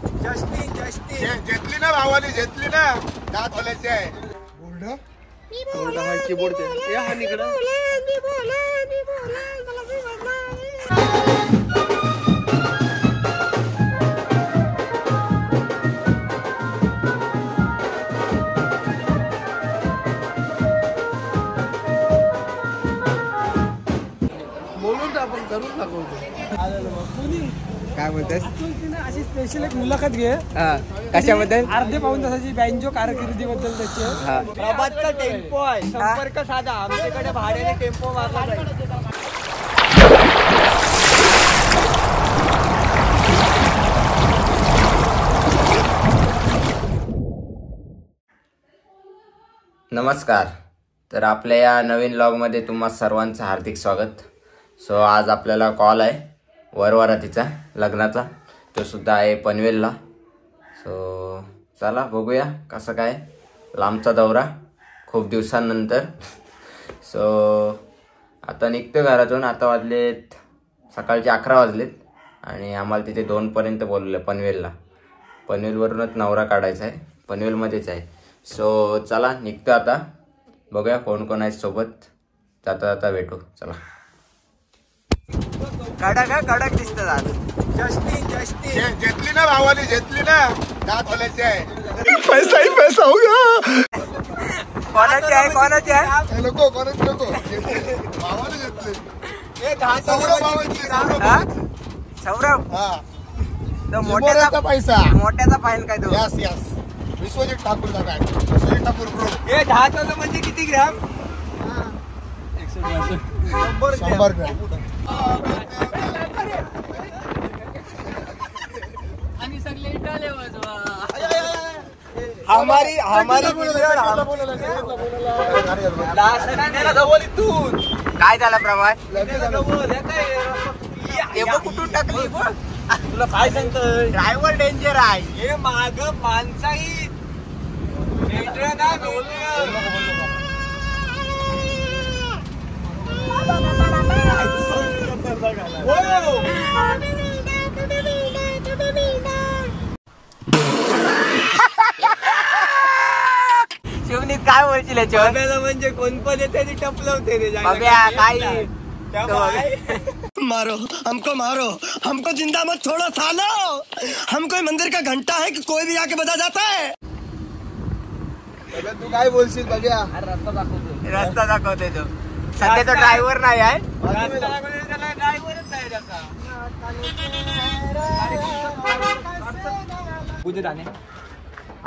घेतली ना भावाने, घेतली ना. दात हलायचे आहे. बोलून आपण करून दाखवतो. काय बोलतेस? अशी स्पेशल एक मुलाखत घे. कशाबद्दल? अर्धे पाऊण तासाची बँजो कारकिर्दीबद्दल त्याची. प्रभातचा टेम्पो आहे, संपर्क साधा. आमच्याकडे भाड्याने टेम्पो मारला जाईल. नमस्कार. तर आपल्या या नवीन व्लॉगमध्ये तुम्हा सर्वांचं हार्दिक स्वागत. सो आज आपल्याला कॉल आहे वरवरातीचा लग्नाचा, तो सुद्धा आहे पनवेलला. सो चला बघूया कसं काय लांबचा दौरा खूप दिवसांनंतर. सो आता निघतो घरातून. आता वाजलेत सकाळचे 11 वाजलेत आणि आम्हाला तिथे 2पर्यंत बोलवलं पनवेलला. पनवेलवरूनच नवरा काढायचा आहे, पनवेलमध्येच आहे. सो चला निघतो आता, बघूया कोण कोण आहे सोबत. जाता जाता भेटू. चला. कडक दिसत आज. घेतली ना भावाने, घेतली ना. दात हलायचे आहे. पैसा ही पैसा होगा. कोणाची आहे? नको कोणाची नको. भावाने घेतले. सौरभ. तो मोठ्याचा पैसा. मोठ्याचा फाईन काय तो? Yes yes. विश्वजित ठाकूरचा काय? विश्वजित ठाकूर ब्रो. हे 10 म्हणजे किती ग्रॅम? 100 ग्रॅम. आणि सगळे इटाले वाजवा. हमारी काय झालं प्रभात? कुठून टाकली? तुला काय सांगतोय? ड्रायव्हर डेंजर आहे. हे माग माणसाही शिवनीत काय बोलशील याच्यावर? म्हणजे कोण पण येते टपलवते रे. काय मारो हमको जिंदा मत छोड़ो सालो. हम कोई मंदिर का घंटा है कि कोई भी आके बजा जाता है. तू काय बोलशील बघ्या? रस्ता दाखवते तो. सध्या तो ड्रायव्हर नाही आहे.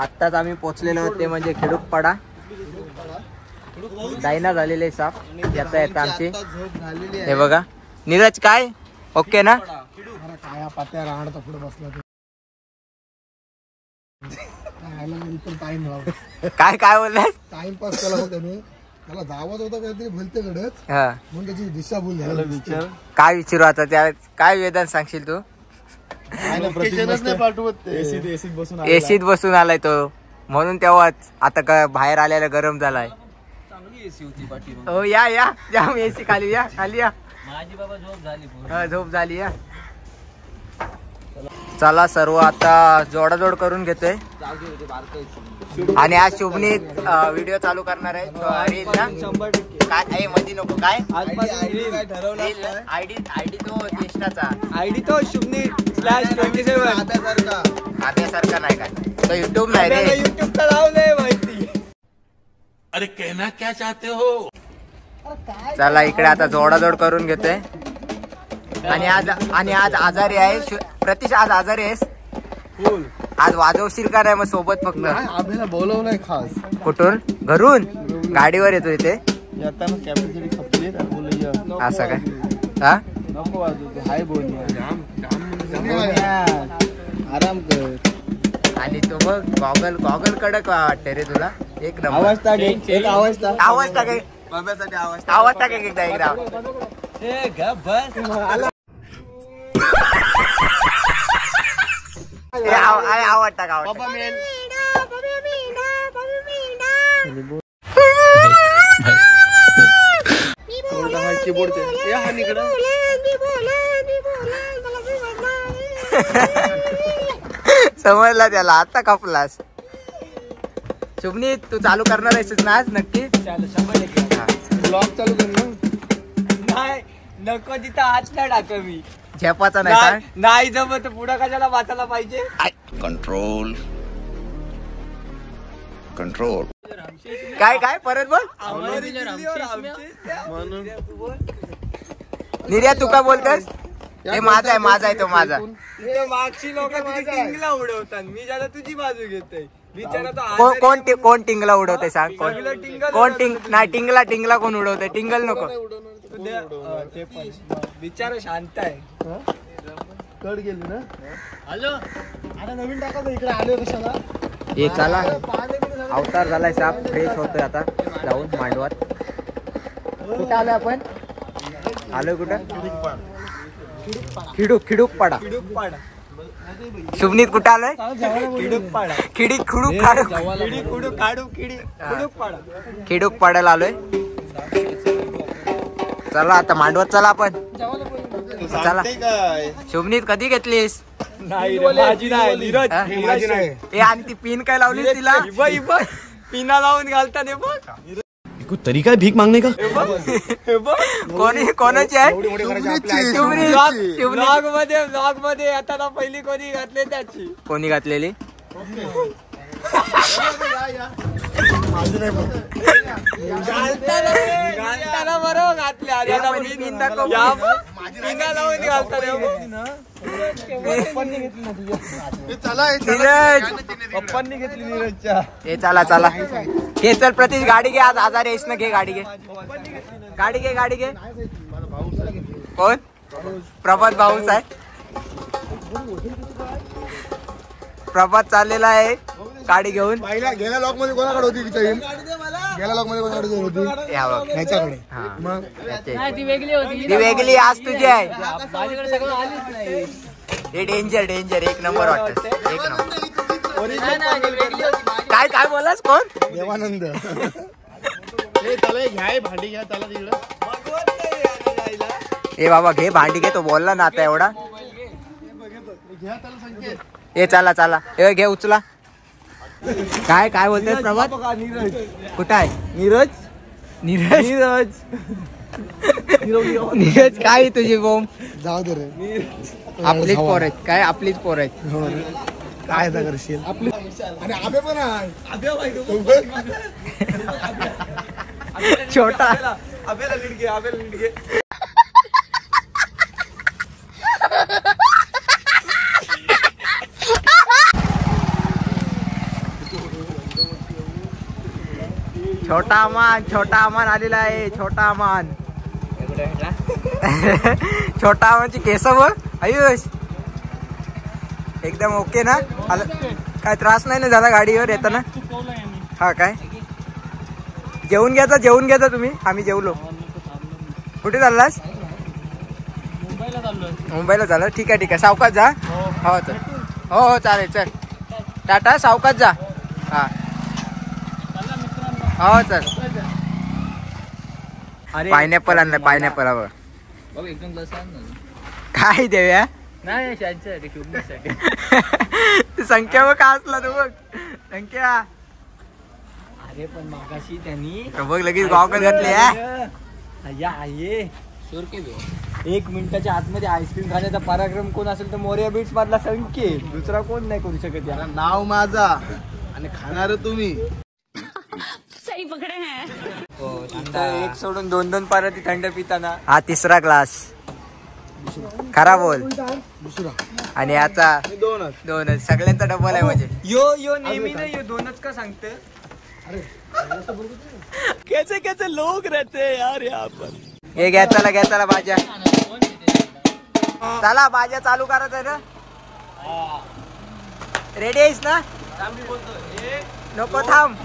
आत्ताच आम्ही पोचलेलो होते म्हणजे खेडूकपाडा. डायना झालेले साप येता येता आमची. हे बघा नीरज काय ओके ना? काय पात्या राहणार पुढे बसला. काय बोललास? टाइमपास केला होता त्याने. त्याला धावत होता काहीतरी भलते घडत म्हणून त्याची दिशा भूल झाली. काय विचारू आता त्या? काय वेदन सांगशील तू? एसीत बसून आलाय तो म्हणून तेव्हाच. आता का बाहेर आल्याला गरम झालाय. हो या जाम एसी खाली या. माझी बाबा झोप झाली या. चला सर्व आता जोडाजोड करून घेतोय आणि आज शुभनी व्हिडिओ चालू करणार आहे. काय मध्ये नको काय आयडी तो ज्येष्ठाचा आयडी तो शुभनी /27 आद्यासारखा नाही काय तो युट्यूब नाही रे. युट्यूब ला लावलंय माहिती. अरे कहना क्या चाहते हो? चला इकडे आता जोडाजोड करून घेतोय. आणि आज आजारी आहे प्रतीश. आज आजारी आहेस? आज वाजवशील का नाही मग सोबत? फक्त आम्हाला बोलवलंय खास. कुठून? घरून? गाडीवर येतो इथे असं काय? हा नको वाजवतो. हाय बोल. आराम कर. आणि तो बघ गॉगल कडक वाटते रे तुला. एक नंबर. आवाज टाक. एक आवाज टाक. आवाज टाक. आवाज टाक एकदा. आवाज टाक. समजला त्याला, आता कापलास. शुभनी तू चालू करणार आहेस ना आज नक्की? ब्लॉग चालू कर ना. नाही नको तिथं हात नाही टाक मी. झेपाचा नाही सांग. नाही जमत पुढं कशाला वाचायला पाहिजे. Control control. काय काय परत बोल. निर्या तू काय बोलतोस? हे माझा आहे, माझा आहे तो माझा. मागची लोक टिंगला उडवतात, मी ज्याला तुझी बाजू घेतोय. कोण टिंगला उडवते सांग? कोण नाही टिंगला कोण उडवते? टिंगल नको. विचार शांत आहे. कड गेली ना. हॅलो आता नवीन टाका इकडे आले कशाला. हे चला अवतार झालाय साप, फ्रेश होतोय आता जाऊन मांडवात. कुठं आलोय आपण? आलोय कुठं? खिडूक पाडा. शुभनीत कुठं आलोय? खिडूक पाडायला आलोय. चला आता मांडवत चला आपण. चला शुभनीत कधी घेतलीस? ए आणि ती पिन काय लावली तिला? पिना लावून घालतात कुछ तरीका है भीख मांगने का? कोणाची आहे? ब्लॉग मध्ये आता पहिली कोणी घातली त्याची. कोणी घातलेली? घालताना बरोबर घातल्या. लावून घालतात. पप्पांनी घेतली नीरजच्या. हे चला हे चल प्रतीश गाडी घे. आज आजारी आहेस ना, घे गाडी घे. गाडी घे. कोण? प्रभात भाऊच आहे. प्रभात चाललेला आहे गाडी घेऊन. गेल्या लॉक मध्ये कोणाकडे होती? गेल्या लॉक मध्ये कोणाकडे होती? ह्याच्याकडे. मग ती वेगळी आज तुझी आहे. हे डेंजर एक नंबर वाटत. एक नंबर. काय बोलास? कोण? देवानंद. भांडी घ्या त्याला तिकडं. ए बाबा घे भांडी घे. तो बोलला ना आता एवढा. ए चला ए घे उचला. काय बोलतोय प्रभात? कुठं आहे नीरज काय तुझी बोम? जाऊ दे रे. आपलीच पोर आहेत काय? आपलीच पोर आहेत. काय करशील? आपली आणि आबे पण आहे. छोटा आबेला नीट घे. छोटा अमान आलेला आहे. छोटा अमान छोटा अमानची केस बघ आयुष. एकदम ओके ना? काय त्रास नाही ना झाला गाडीवर येताना? हा काय जेवून घ्यायचा तुम्ही? आम्ही जेवलो. कुठे चाललास? मुंबईला चाललो. ठीक आहे सावकाश जा. हो चल. हो चालेल चल. टाटा सावकाश जा. हा हो चल. पायनॅपल आणलं. पायनॅपल हवं. काय देऊया? संख्या बघ का असला तू बघ. संख्या अरे पण मागाशी त्यांनी बघ लगेच गावकर घातली. 1 मिनिटाच्या आतमध्ये आईस्क्रीम खाण्याचा पराक्रम कोण असेल तर मोर्या बीट्स मधला संकेत. दुसरा कोण नाही करू शकत. नाव माझा आणि खाणार तुम्ही. सही पकडे हैं. एक सोडून 2 पारा ती थंड पिताना. हा तिसरा ग्लास. खरा बोल. दुसरा आणि याचा 2च. सगळ्यांचा डबल आहे म्हणजे. यो नेहमी ना 2च का सांगते? कैसे लोग रहते हैं यार यहाँ पर. हे घ्या चला भाज्या. चला भाज्या चालू करायचं आहे ना? रेडी आहेस ना? नको थांब.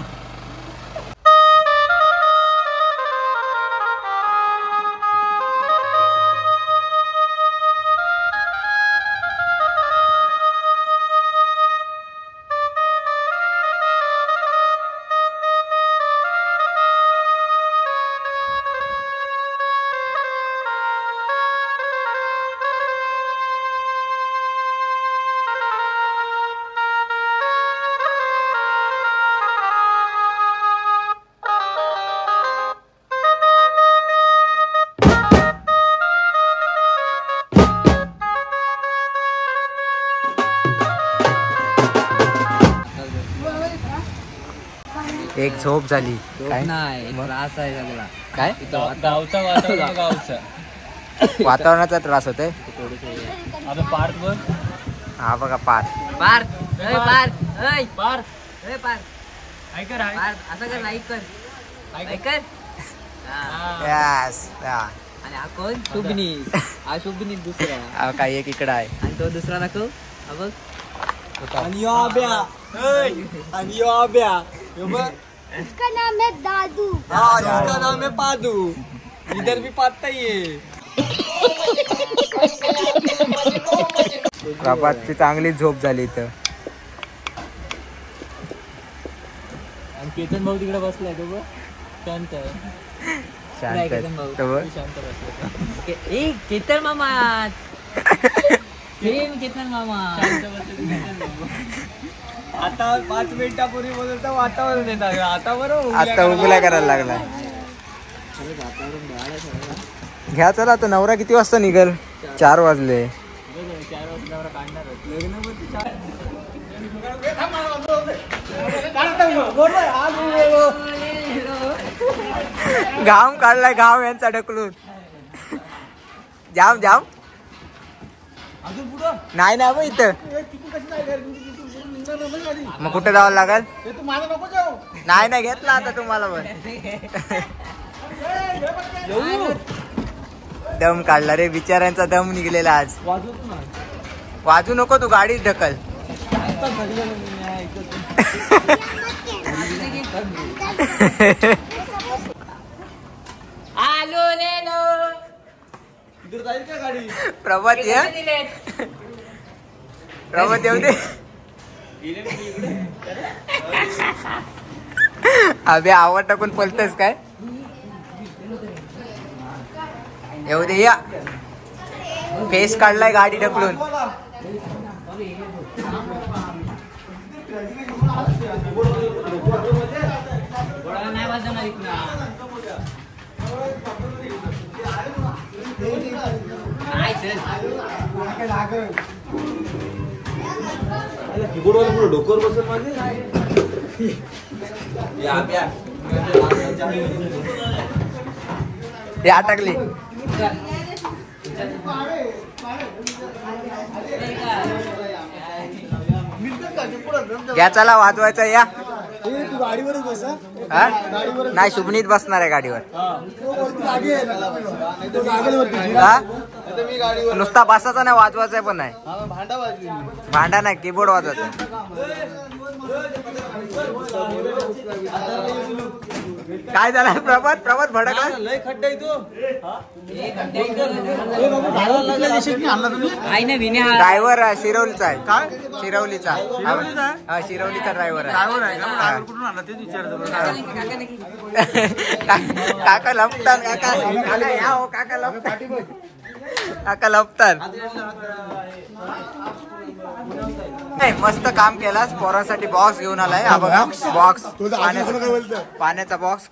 एक झोप झाली काय नाही त्रास आहे सगळा काय गावचा वातावरण गावचा वातावरणाचा त्रास होतोय आता पार्क बघ हा बघा पार पार्क पार्क पार्क पार्क ऐकर असं कर लाईक कर ऐकर यस आणि हा कोण शुभनी हा शुभनी दुसरा काय एक इकडं आहे आणि तो दुसरा दाखव हा बघ आणि यो आब्या आणि यो आब्या उसका नाम है दादू। हाँ इसका नाम है पादू इधर भी पाता ही है प्रभातची चांगली झोप झाली इथं आणि केतन भाऊ तिकडे बसलाय तो बघ शांत आहे शांत केतन भाऊ तो बघ. शांत बसलाय ए केतन मामा सेम केतन मामा आता 5 मिनिटापूर्वी बोलत वातावरण येतात आता बरोबर आता उगला करायला लागला घ्या चला आता नवरा किती वाजता निघल 4 वाजले 4 वाजल्यावर काढणार लग्न घाम काढलाय घाम यांचा ढकलून जाम जाम नाही ना बघ इथं मग कुठे जावं लागल नाही ना घेतला आता तुम्हाला पण दम काढला रे बिचाऱ्यांचा दम निघलेला आज वाजू नको तू गाडीच ढकल प्रभात या प्रभात येऊ दे अबे आवड टाकून पलतस काय येऊ दे या फेस काढलाय गाडी ढकलून नाही वाजवणार इथनं डोकर बसल माझे ते अटकली या चला वाजवायचं या गाडीवरच बसा हा? नाही शुभनीत बसणार आहे गाडीवर हा? नुसता बसायचा नाही वाजवायचा पण नाही भांडा नाही कीबोर्ड वाजवायचा काय झालं प्रभात प्रभात भडकला लय खड्डा ड्रायव्हर शिरवलीचा आहे शिरवलीचा हा शिरवलीचा ड्रायव्हर आहे काका लपतात काका या हो काका लपतात काका लपतात नाही मस्त काम केलास पोरांसाठी बॉक्स घेऊन आलाय हा बघा बॉक्स पाण्याचा बॉक्स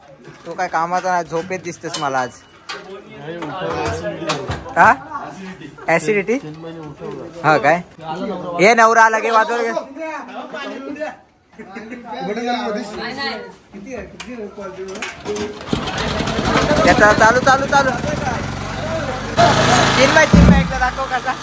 तो काय कामाचा नाही झोपेत दिसतेस मला आज हा ऍसिडिटी हा काय हे नवरा आला गे वाजव त्याचा चालू चालू चालू चिन्मय एकदा दाखव कसा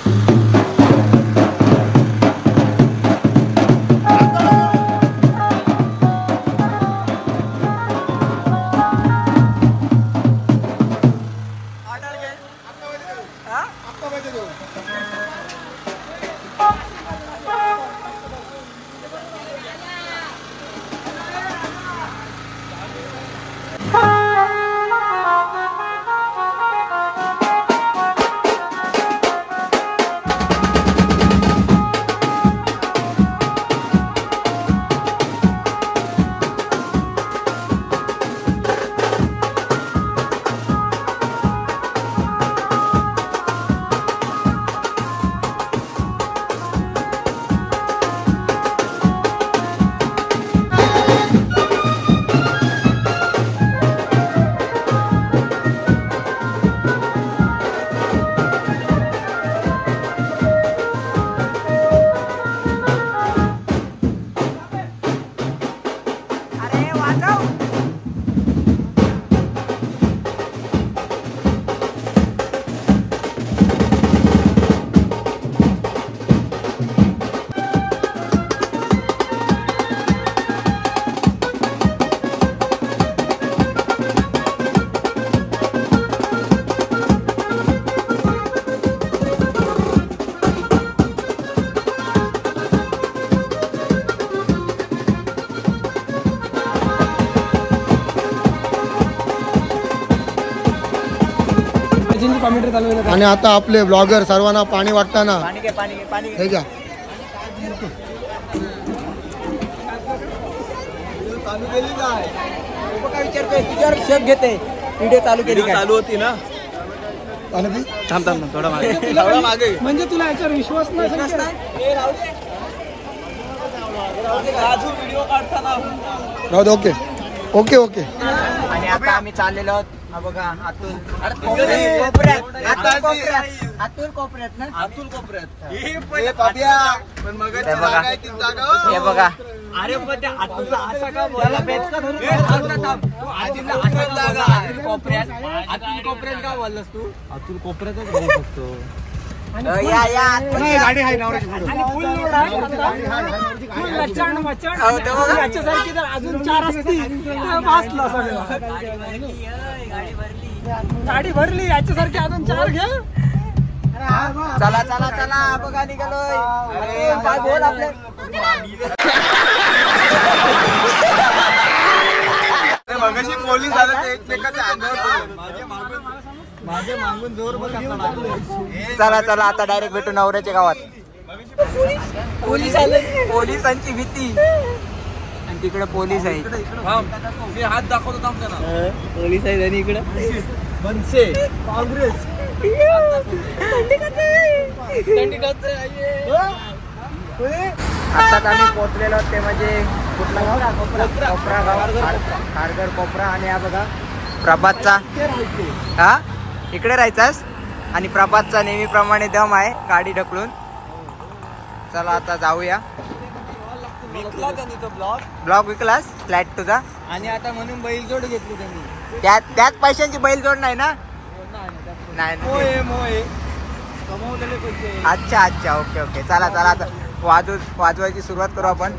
आणि आता आपले ब्लॉगर सर्वांना पाणी वाटताना पाणी हे घ्या. चालू केली काय काय विचारतोय तुझ्यावर शेप घेते व्हिडिओ चालू केली चालू होती ना थांब थोडा मागे म्हणजे तुला याच्यावर विश्वास नाही व्हिडिओ काढताना ओके ओके ओके. आणि आता आम्ही चाललेलो आहोत बघा अतुल कोपऱ्यात ना अतुल कोपऱ्यात हे बघा. अरे पण त्या अतुलला असा का बोलला बेचका धरून कोपऱ्यात अतुल कोपऱ्यात का बोललास तू अतुल कोपऱ्यातच बोलू शकतो. गाडी आहे नवऱ्याची याच्यासारखी जर अजून 4 असती गाडी भरली याच्यासारखी अजून 4 घ्या. चला चला चला बघा निघालोय. अरे काय बोल आपल्या मगाशी पोलीस आले ते एकमेकाच्या अंगावर माझे मागून जोर बघा. चला चला आता डायरेक्ट भेटू नवऱ्याच्या गावात. पोलीस आले पोलिसांची भीती आणि तिकडे पोलीस आहे हात दाखवतो आमच्या पोलीस आहे आणि इकडे मनसे काँग्रेस आता आम्ही पोहोचलेलो ते म्हणजे कुठला कोपरा गावात खारघर कोपरा. आणि हा बघा प्रभातचा हा इकडे राहायचास आणि प्रभातचा नेहमीप्रमाणे दम आहे गाडी ढकलून. चला आता जाऊया. विकला त्यांनी तो ब्लॉग विकलास फ्लॅट तुझा आणि आता म्हणून बैलजोड घेतली त्यांनी. त्याच पैशांची बैलजोड नाही ना. नाही अच्छा अच्छा ओके ओके. चला चला आता वाजवायची सुरुवात करू आपण.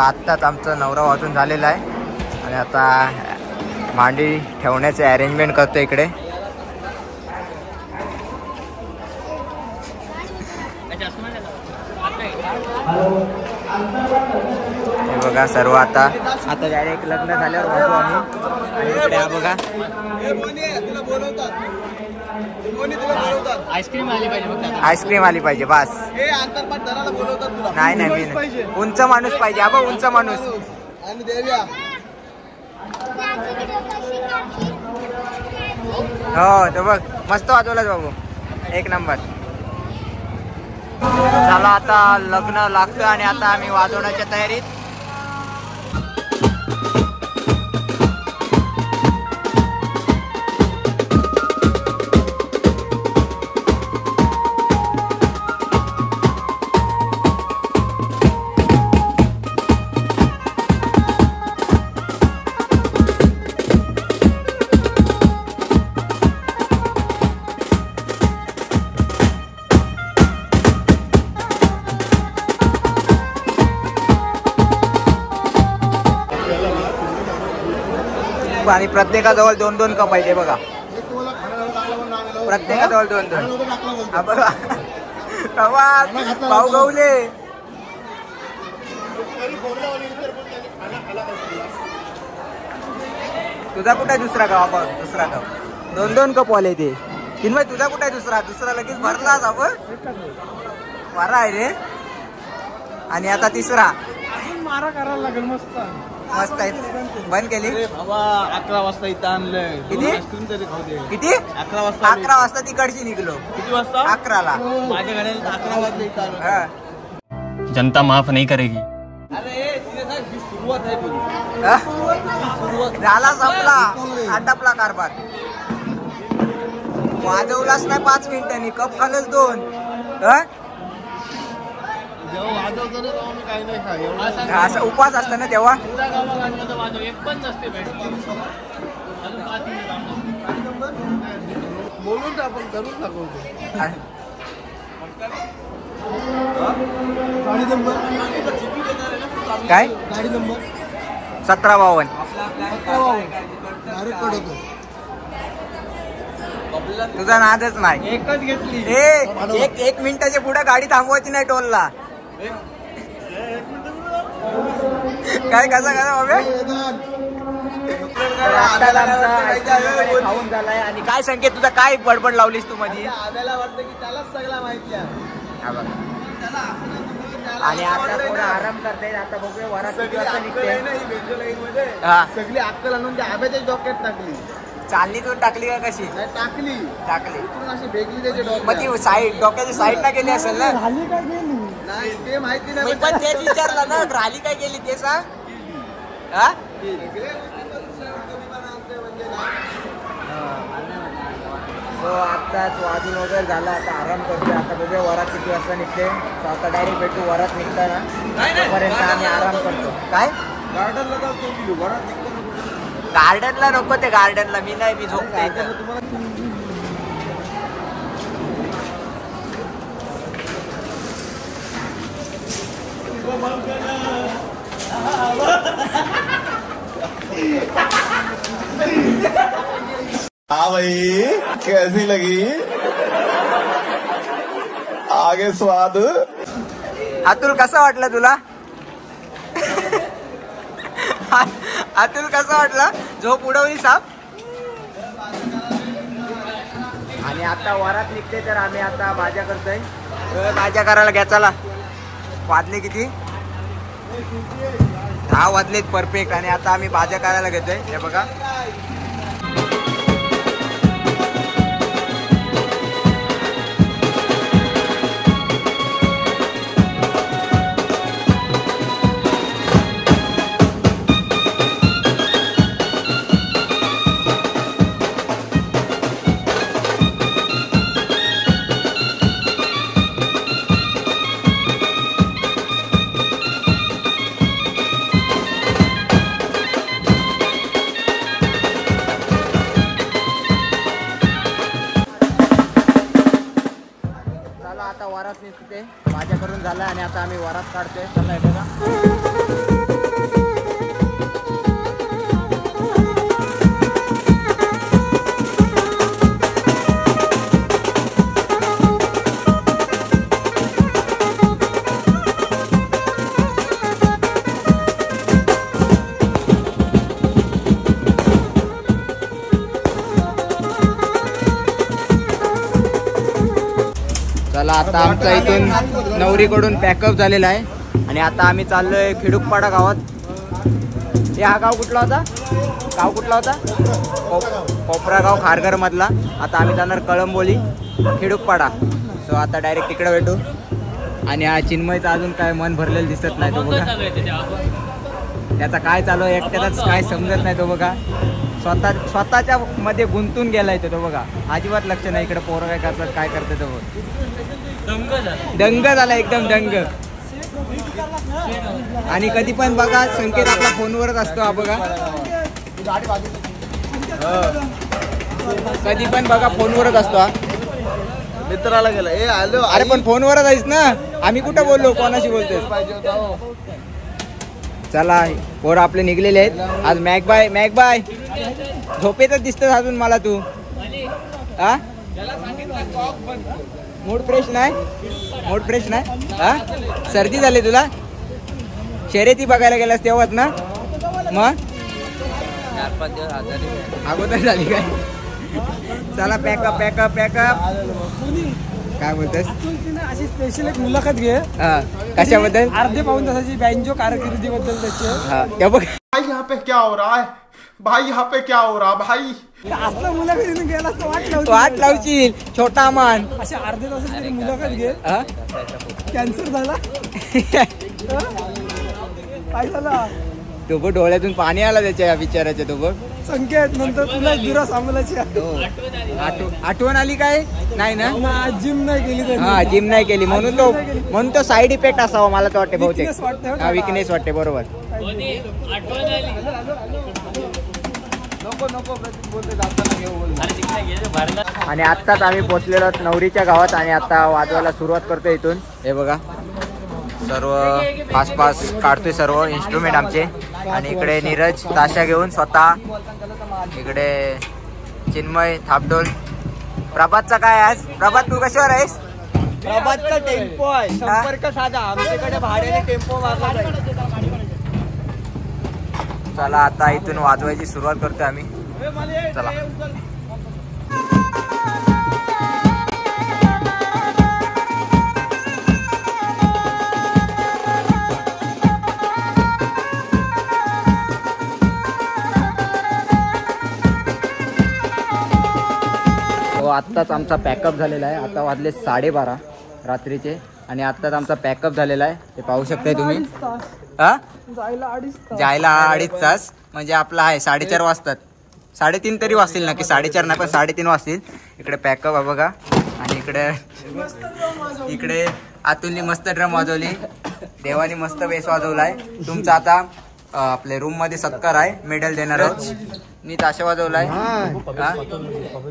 आत्ताच आमचं नवरा वाजून झालेला आहे आणि आता मांडी ठेवण्याचे अरेंजमेंट करतो इकडे. हे बघा सर्व आता डायरेक्ट लग्न झाल्यावर वाजू आम्ही. आणि इकडे हा बघा आईस्क्रीम आली पाहिजे बस. नाही नाही मी उंच माणूस पाहिजे. अबा उंच माणूस. हो तो बघ मस्त वाजवलाच बाबू एक नंबर. चला आता लग्न लागतं आणि आता आम्ही वाजवण्याच्या तयारीत. आणि प्रत्येकाजवळ 2-2 कप पाहिजे बघा. प्रत्येकाजवळ 2-2. भाऊ गवले तुझा कुठे दुसरा कप. दुसरा कप 2-2 कप वाले ते किंवा तुझा कुठे दुसरा लगेच भरलाच आपण. बरा आहे रे. आणि आता तिसरा मारा करायला लागेल. मस्त मस्त आहे. बंद केली बाबा 11 वाजता इथं आणलंय. किती किती 11 वाजता. 11 वाजता तिकडची निघलो. किती वाजता 11ला. माझ्या घरात 11 वाजता इथं. जनता माफ नहीं करेगी. हा? झाला संपला आटापला कारभार. वाजवलाच नाही 5 मिनिटांनी कप खालच 2. असं उपवास असतं ना तेव्हा. बोलून आपण करून दाखवतो. गाडी नंबर काय गाडी नंबर 1752. डायरेक्ट कट होतो. तुझा नादच नाही. एकच घेतली. एक मिनिटाच्या पुढे गाडी थांबवायची नाही टोलला. काय कसा बाबा खाऊन झालाय. आणि काय संकेत तुझा काय बडबड लावलीस तू मध्ये. आब्याला वाटतं की त्यालाच सगळा माहिती आहे. आणि आता थोडा आराम करताय. आता बघूया वरात किती वाजता निघते. सगळी अक्कल आणून त्या आब्याच्या डोक्यात टाकली. चालली तू टाकली का कशी टाकली टाकली. बेगली त्याच्या मग डोक्यात. ती साईड डोक्याची साईड ना गेली असेल ना. नाही ते माहिती मी नाही. पण तेच विचारलं ना. राली काय गेली ते सांग. हा सो आत्ताच वाजून वगैरे झाला. आता आराम करतोय. आता बघूया वरात किती वाजता निघते. सो आता डायरेक्ट भेटू वरात निघताना. तोपर्यंत आम्ही आराम करतो. काय गार्डनला जातो घरात गार्डनला नको. ते गार्डनला मी नाही. मी झोपते इथं. हाँ भाई कैसी लगी आगे स्वाद. अतुल कसं वाटलं तुला. अतुल कसं वाटलं. झोप उडवली साप. आणि आता वरात निघते तर आम्ही आता भाज्या करतोय. भाज्या करायला घ्या चला. वाजले किती 10 वाजलेत परफेक्ट. आणि आता आम्ही भाज्या करायला घेतोय. हे बघा वरात निघते. भाज्या करून झालं आणि आता आम्ही वरात काढतोय. चला हे बघा. चला आता आमचा इथून नवरीकडून पॅकअप झालेला आहे. आणि आता आम्ही चाललोय खिडूकपाडा गावात. हे हा गाव कुठला होता. गाव कुठला होता. कोपरा गाव खारघर मधला. आता आम्ही जाणार कळंबोली खिडूकपाडा. सो आता डायरेक्ट तिकडे भेटू. आणि हा चिन्मयचं अजून काय मन भरलेलं दिसत नाही. तो बघा त्याचा काय चालू आहे. एकट्याचाच काय समजत नाही. तो बघा स्वतःच्या मध्ये गुंतून गेलाय तो बघा. अजिबात लक्ष नाही इकडे. पोरं काय करतात काय करतात. तो दंग झाला एकदम दंग. आणि कधी पण बघा संकेत आपला फोनवरच असतो. हा बघा कधी पण बघा फोनवरच असतो. हा मित्राला गेला. ए आलो. अरे पण फोनवरच आहेस ना. आम्ही कुठं बोललो कोणाशी बोलतोय. चला पोरं आपले निघलेले आहेत. आज मॅकबाय झोपेतच दिसतोस अजून मला तू. हा मूड फ्रेश नाही. हा सर्दी झाली तुला. शर्यती बघायला गेलास तेव्हाच ना. मग 4-5 दिवस अगोदर झाली काय. चला पॅकअप काय बोलतोस. अशी स्पेशल एक मुलाखत घे. कशाबद्दल. अर्धे पाऊण तासाची बँजो कारकिर्दीबद्दल त्याची. बघ भाई यहाँ पे क्या हो रहा है. भाई यहाँ पे क्या हो रहा भाई. असला मुलाखतीने गेला तर वाट लावशील छोटा मान. अशा अर्ध्या तासाची मुलाखत घे. कॅन्सर झाला काय झाला तो बघ डोळ्यातून पाणी आला त्याच्या बिचाराच्या तो बघ संकेत नंतर तुला दुरा सांभाळायची आठवण आली काय नाही ना जिम नाही केली त्याने. हा जिम नाही केली म्हणून तो साईड इफेक्ट असावा मला तर वाटते बहुतेक Weakness वाटते हो हा त्याला. विकनेस वाटते बरोबर आणि आत्ताच आम्ही पोहोचलेलो आहोत नवरीच्या गावात आणि आता वाजवायला सुरुवात करतोय इथून हे बघा सर्व आसपास काढतोय सर्व इन्स्ट्रुमेंट आमचे आणि इकडे नीरज ताशा घेऊन स्वतः इकडे चिन्मय थापडोल प्रभातचा काय आज प्रभात तू कशावर आहेस प्रभातचा टेम्पो आहे संपर्क साधा आमच्याकडे भाड्याने टेम्पो मागवला चला आता इथून वाजवायची सुरुवात करतोय आम्ही चला आत्ताच आमचा पॅकअप झालेला आहे आता वाजले 12:30 रात्रीचे आणि आत्ताच आमचा पॅकअप झालेला आहे ते पाहू शकताय तुम्ही हा जायला 2.5 तास म्हणजे आपला आहे 4:30 वाजतात 3:30 तरी वाजतील नक्की 4:30 नाही पण 3:30 वाजतील इकडे पॅकअप आहे बघा आणि इकडे अतुलनी मस्त ड्रम वाजवली देवानी मस्त बेस वाजवलाय तुमचा आता आपले रूम मध्ये सत्कार आहे मेडल देणार आहोत मी ताशा वाजवलाय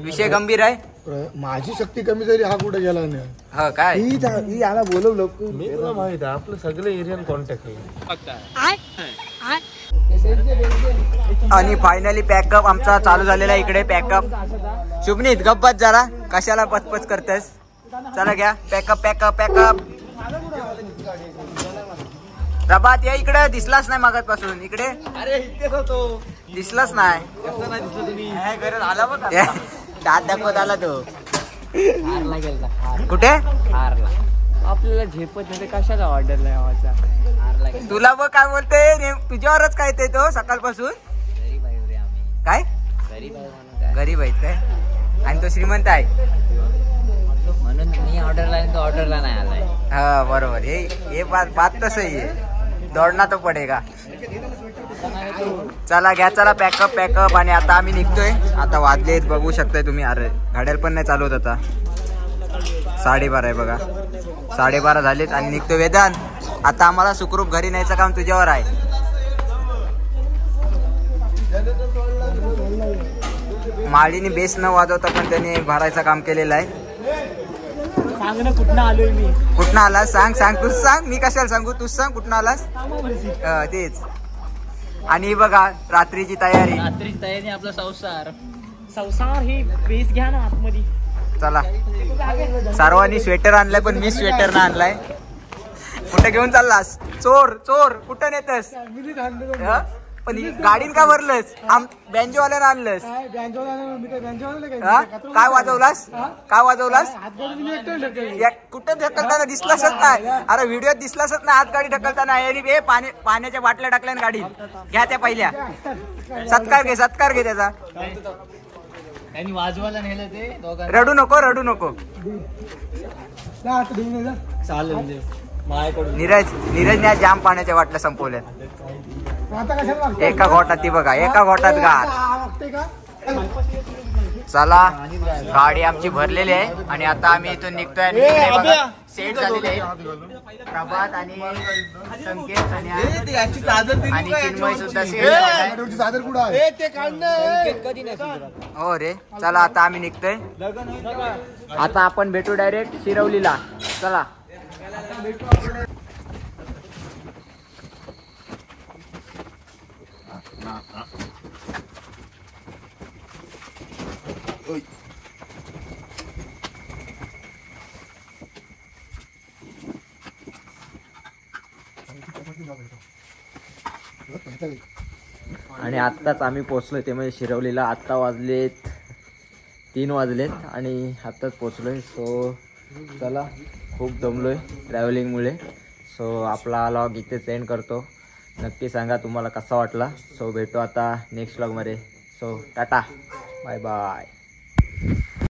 विषय गंभीर आहे माझी शक्ती कमी झाली हा कुठे गेला नाही हा काय ही याला बोलवलं मी तुला माहित आहे आपलं सगळं एरियन कॉन्टॅक्ट आहे आणि फायनली पॅकअप आमचा चालू झालेला आहे इकडे पॅकअप शुभनीत गप्पत जरा कशाला पचपच करतेस चला घ्या पॅकअप पॅकअप पॅकअप प्रभात या इकडे दिसलाच नाही मागत पासून इकडे अरे इथेच होतो दिसलाच नाही कसं नाही दिसलं तुम्ही आला बघ दात दाखवत आला तो हारला गेलता कुठे हारला आपल्याला झेपत नाही कशाला ऑर्डर नाही आवाचा हारला गेला तुला बघ काय बोलते तुझ्यावरच काय ते तो सकाळपासून गरीब आहे रे आम्ही काय गरीब आहे म्हणून गरीब आहेत काय आणि तो श्रीमंत आहे म्हणून मी ऑर्डरला आणि तो ऑर्डरला नाही आलाय हा बरोबर हे बात तसं आहे दौडना तो पडेगा चला घ्या चला पॅकअप आणि आता आम्ही निघतोय आता वाजलेत बघू शकताय तुम्ही अरे घड्याळ पण नाही चालू होत आता 12:30 आहे बघा 12:30 झालेत आणि निघतोय वेदांत आता आम्हाला सुखरूप घरी न्यायचं काम तुझ्यावर आहे माळीने बेस न वाजवता पण त्याने भरायचं काम केलेलं आहे सांग ना कुठनं आलोय मी कुठनं आलास सांग तूच सांग मी कशाला सांगू तूच सांग कुठनं आलास तेच आणि बघा रात्रीची तयारी तयारी आपला संसार ही बेस घ्या ना आतमध्ये चला सर्वांनी स्वेटर आणलाय पण मी स्वेटर ना आणलाय कुठे घेऊन चाललास चोर कुठं नेतस पण गाडीन का भरलंस बँजोवाल्यानं आणलंस काय वाजवलास कुठं ढकलताना दिसलाच नाही अरे व्हिडिओत दिसलाच नाही हात गाडी ढकलताना हे पाण्याच्या बाटल्या टाकल्या गाडीत घ्या त्या पहिल्या सत्कार घे त्याचा त्यांनी वाजवायला नेलं ते रडू नको चालेल नीरजने जाम पाण्याच्या बाटल्या संपवल्या एका घोटात ती बघा एका घोटात गार चला गाडी आमची भरलेली आहे आणि आता आम्ही इथून निघतोय सेट झालेले आहे प्रभात आणि संकेत आणि चिन्मय सुद्धा सादर कुठं आहे हो रे चला आता आम्ही निघतोय आता आपण भेटू डायरेक्ट शिरवलीला चला आणि आत्ताच आम्ही पोचलोय ते म्हणजे शिरवलीला आत्ता वाजलेत 3 वाजलेत आणि आत्ताच पोचलोय सो चला खूप दमलोय ट्रॅव्हलिंगमुळे सो आपला व्लॉग इथेच एंड करतो नक्की सांगा तुम्हाला कसा वाटला सो भेटू आता नेक्स्ट व्लॉगमध्ये सो टाटा बाय बाय